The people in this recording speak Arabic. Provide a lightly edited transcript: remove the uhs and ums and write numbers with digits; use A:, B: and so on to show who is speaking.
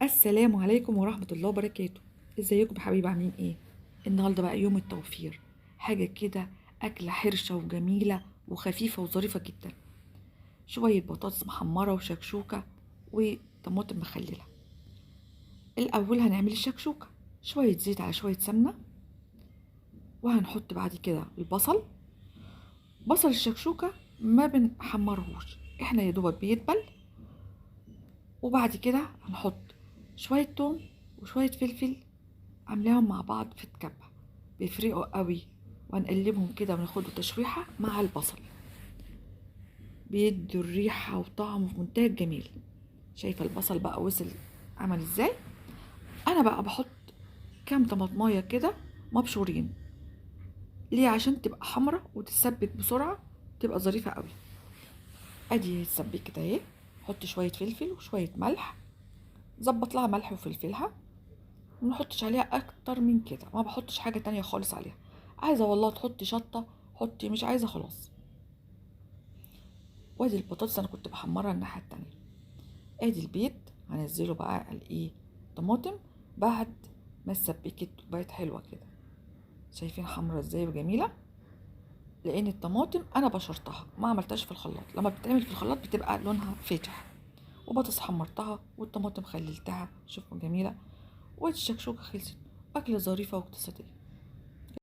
A: السلام عليكم ورحمة الله وبركاته. ازيكم يا حبايبي، عاملين ايه؟ النهارده بقى يوم التوفير، حاجة كده أكلة حرشة وجميلة وخفيفة وظريفة جدا. شوية بطاطس محمرة وشكشوكة وطماطم مخللة. الأول هنعمل الشكشوكة، شوية زيت على شوية سمنة، وهنحط بعد كده البصل. بصل الشكشوكة ما بنحمرهوش، احنا يا دوبك بيدبل. وبعد كده هنحط شوية توم وشوية فلفل، عاملاهم مع بعض في الكبة، بيفرقوا قوي. وهنقلبهم كده وناخدوا تشويحة مع البصل، بيدوا الريحة وطعم في منتهى الجميل. شايفة البصل بقى وصل عمل ازاي؟ انا بقى بحط كام طماطمايه كده مبشورين. ليه؟ عشان تبقى حمرة وتتسبك بسرعة، تبقى ظريفة قوي. ادي اتسبكت اهي. حط شوية فلفل وشوية ملح، ظبط لها ملح وفلفلها. منحطش عليها اكتر من كده، ما بحطش حاجة تانية خالص عليها. عايزة والله تحطي شطة حطي، مش عايزة خلاص. وادي البطاطس انا كنت بحمرها الناحية التانية. ادي البيض هنزله بقى على الايه، طماطم، بعد ما اتسبكت وبقت حلوة كده. شايفين حمرا ازاي وجميلة؟ لان الطماطم انا بشرتها ما عملتهاش في الخلاط، لما بتتعمل في الخلاط بتبقى لونها فاتح. وبطاطس حمرتها والطماطم خللتها، شوفوا جميلة. وادي الشكشوكة خلصت، أكلة ظريفة واقتصادية.